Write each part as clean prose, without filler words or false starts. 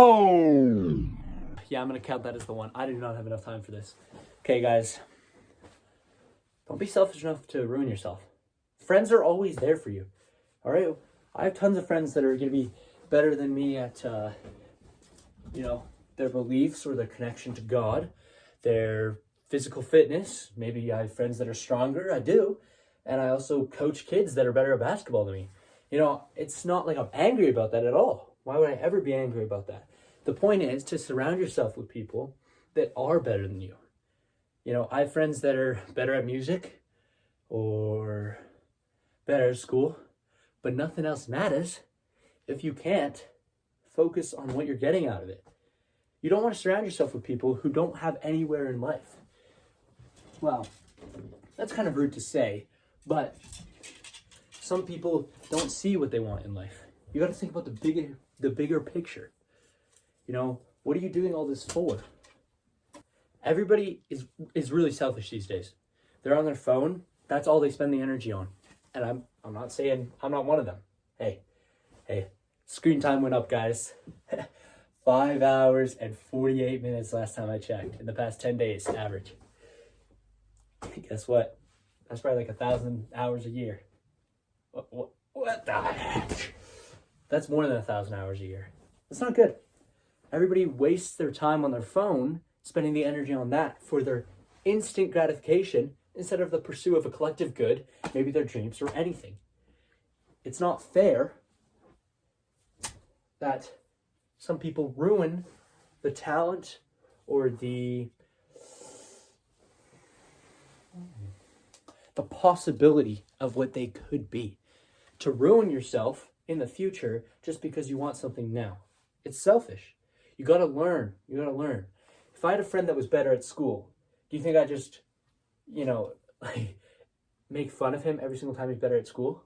Oh! Yeah, I'm gonna count that as the one. I do not have enough time for this. Okay, guys. Don't be selfish enough to ruin yourself. Friends are always there for you. All right? I have tons of friends that are gonna be better than me at, their beliefs or their connection to God, their physical fitness. Maybe I have friends that are stronger. I do. And I also coach kids that are better at basketball than me. It's not like I'm angry about that at all. Why would I ever be angry about that? The point is to surround yourself with people that are better than you. I have friends that are better at music or better at school, but nothing else matters if you can't focus on what you're getting out of it. You don't want to surround yourself with people who don't have anywhere in life. Well, that's kind of rude to say, but some people don't see what they want in life. You got to think about the bigger picture. What are you doing all this for? Everybody is really selfish these days. They're on their phone. That's all they spend the energy on. And I'm not saying I'm not one of them. Hey, screen time went up, guys. 5 hours and 48 minutes last time I checked in the past 10 days average. Guess what? That's probably like 1,000 hours a year. What the heck? That's more than 1,000 hours a year. That's not good. Everybody wastes their time on their phone, spending the energy on that for their instant gratification instead of the pursuit of a collective good, maybe their dreams or anything. It's not fair that some people ruin the talent or the possibility of what they could be. To ruin yourself in the future just because you want something now. It's selfish. You gotta learn. If I had a friend that was better at school, do you think I'd just, make fun of him every single time he's better at school?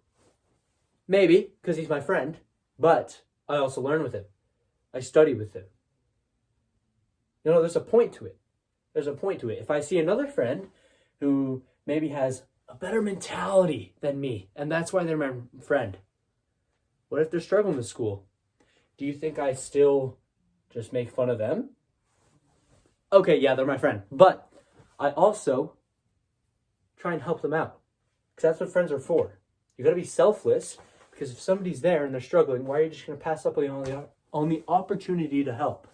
Maybe, because he's my friend, but I also learn with him. I study with him. There's a point to it. If I see another friend who maybe has a better mentality than me, and that's why they're my friend. What if they're struggling with school? Do you think I still just make fun of them? Okay, yeah, they're my friend. But I also try and help them out. Because that's what friends are for. You gotta be selfless, because if somebody's there and they're struggling, why are you just gonna pass up on the opportunity to help?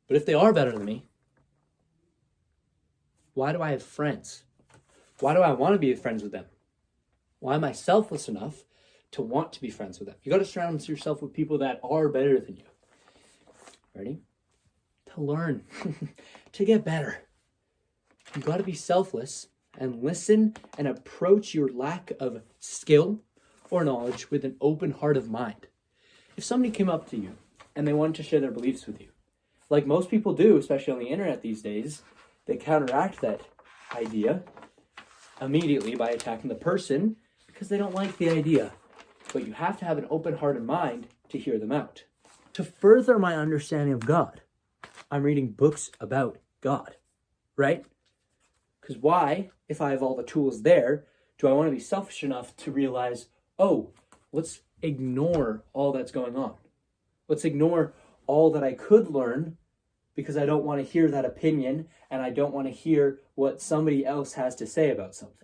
But if they are better than me, why do I have friends? Why do I want to be friends with them? Why am I selfless enough to want to be friends with them? You got to surround yourself with people that are better than you. Ready? To learn, to get better. You got to be selfless and listen and approach your lack of skill or knowledge with an open heart of mind. If somebody came up to you and they wanted to share their beliefs with you, like most people do, especially on the internet these days, they counteract that idea immediately by attacking the person because they don't like the idea. But you have to have an open heart and mind to hear them out. To further my understanding of God, I'm reading books about God, right? Because why, if I have all the tools there, do I want to be selfish enough to realize, let's ignore all that's going on. Let's ignore all that I could learn because I don't want to hear that opinion and I don't want to hear what somebody else has to say about something.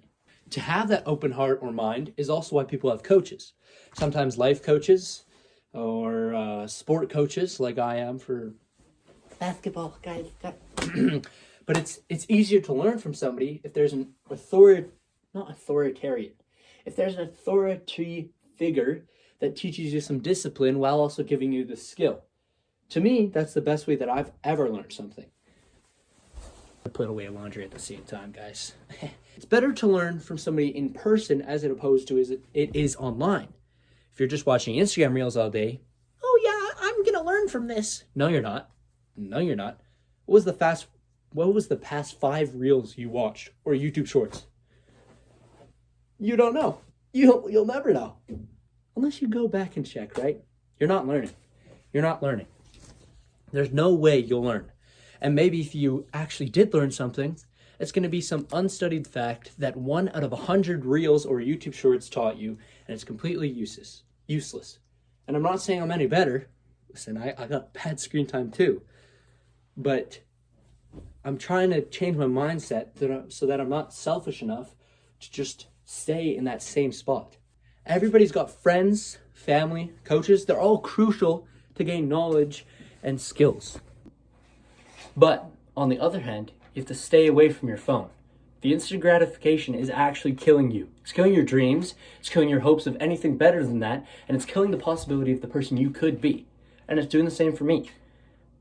To have that open heart or mind is also why people have coaches. Sometimes life coaches or sport coaches like I am for basketball, guys. But it's easier to learn from somebody if there's an if there's an authority figure that teaches you some discipline while also giving you the skill. To me, that's the best way that I've ever learned something. I put away laundry at the same time, guys. It's better to learn from somebody in person as opposed to it is online. If you're just watching Instagram Reels all day, I'm going to learn from this. No, you're not. What was the past 5 Reels you watched or YouTube Shorts? You don't know. You'll never know. Unless you go back and check, right? You're not learning. There's no way you'll learn. And maybe if you actually did learn something, it's going to be some unstudied fact that 1 out of 100 Reels or YouTube Shorts taught you, and it's completely useless. And I'm not saying I'm any better. Listen, I got bad screen time too. But I'm trying to change my mindset so that I'm not selfish enough to just stay in that same spot. Everybody's got friends, family, coaches. They're all crucial to gain knowledge and skills. But on the other hand, you have to stay away from your phone. The instant gratification is actually killing you. It's killing your dreams, it's killing your hopes of anything better than that, and it's killing the possibility of the person you could be. And it's doing the same for me.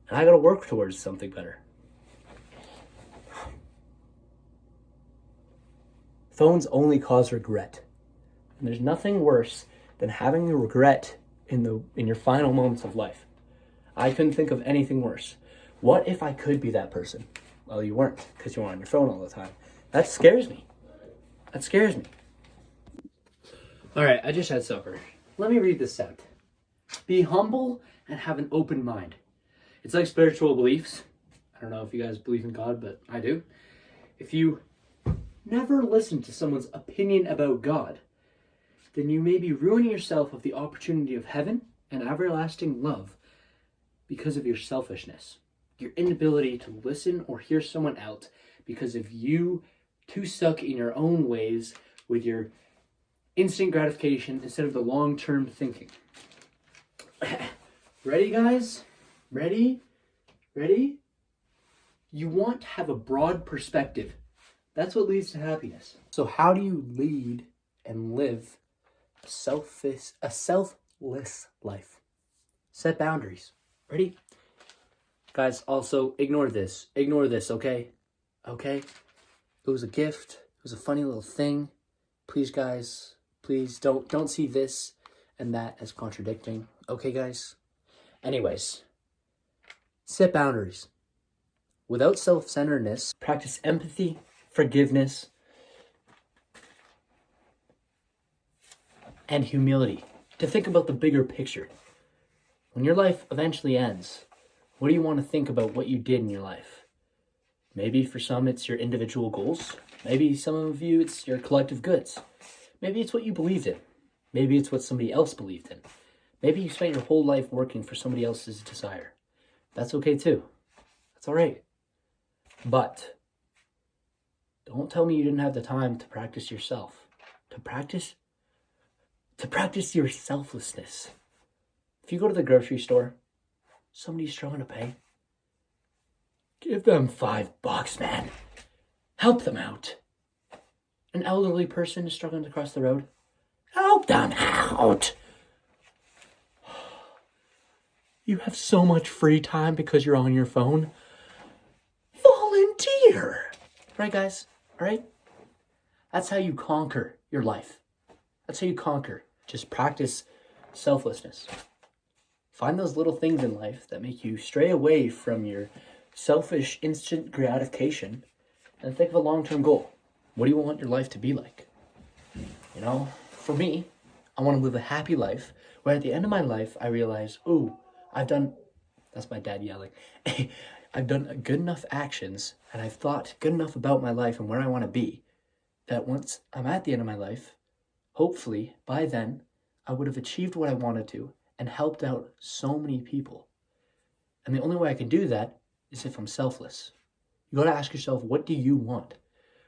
And I gotta work towards something better. Phones only cause regret. And there's nothing worse than having a regret in your final moments of life. I couldn't think of anything worse. What if I could be that person? Well, you weren't, because you were on your phone all the time. That scares me. That scares me. All right, I just had supper. Let me read this out. Be humble and have an open mind. It's like spiritual beliefs. I don't know if you guys believe in God, but I do. If you never listen to someone's opinion about God, then you may be ruining yourself of the opportunity of heaven and everlasting love because of your selfishness, your inability to listen or hear someone out because of you too stuck in your own ways with your instant gratification instead of the long-term thinking. Ready, guys? Ready? You want to have a broad perspective. That's what leads to happiness. So how do you lead and live a selfless life? Set boundaries. Ready? Guys, also ignore this, okay? Okay? It was a gift. It was a funny little thing. Please, guys, please don't see this and that as contradicting. Okay, guys? Anyways, set boundaries. Without self-centeredness, practice empathy, forgiveness, and humility. To think about the bigger picture. When your life eventually ends, what do you want to think about what you did in your life? Maybe for some it's your individual goals. Maybe some of you it's your collective goods. Maybe it's what you believed in. Maybe it's what somebody else believed in. Maybe you spent your whole life working for somebody else's desire. That's okay too. That's all right. But don't tell me you didn't have the time to practice yourself. To practice your selflessness. If you go to the grocery store, somebody's struggling to pay, give them $5, man. Help them out. An elderly person is struggling to cross the road, help them out. You have so much free time because you're on your phone. Volunteer. Right, guys? All right? That's how you conquer your life. That's how you conquer. Just practice selflessness. Find those little things in life that make you stray away from your selfish instant gratification and think of a long-term goal. What do you want your life to be like? You know, for me, I want to live a happy life where at the end of my life, I realize, that's my dad yelling. I've done good enough actions and I've thought good enough about my life and where I want to be that once I'm at the end of my life, hopefully by then I would have achieved what I wanted to and helped out so many people. And the only way I can do that is if I'm selfless. You got to ask yourself, what do you want?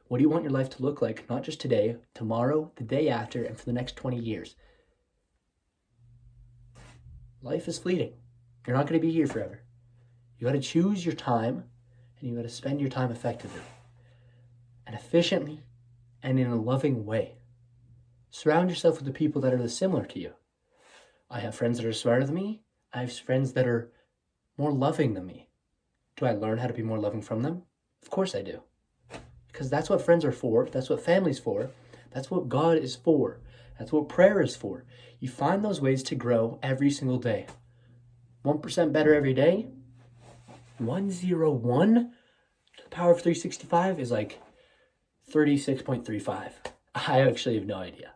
What do you want your life to look like? Not just today, tomorrow, the day after, and for the next 20 years. Life is fleeting. You're not going to be here forever. You got to choose your time, and you got to spend your time effectively and efficiently and in a loving way. Surround yourself with the people that are similar to you. I have friends that are smarter than me. I have friends that are more loving than me. Do I learn how to be more loving from them? Of course I do. Because that's what friends are for. That's what family's for. That's what God is for. That's what prayer is for. You find those ways to grow every single day. 1% better every day. 101 to the power of 365 is like 36.35. I actually have no idea.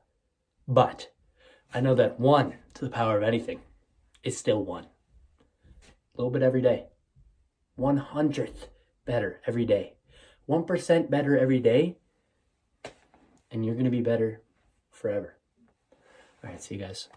But I know that 1 to the power of anything is still 1. A little bit every day. 100th better every day. 1% better every day. And you're going to be better forever. All right, see you guys.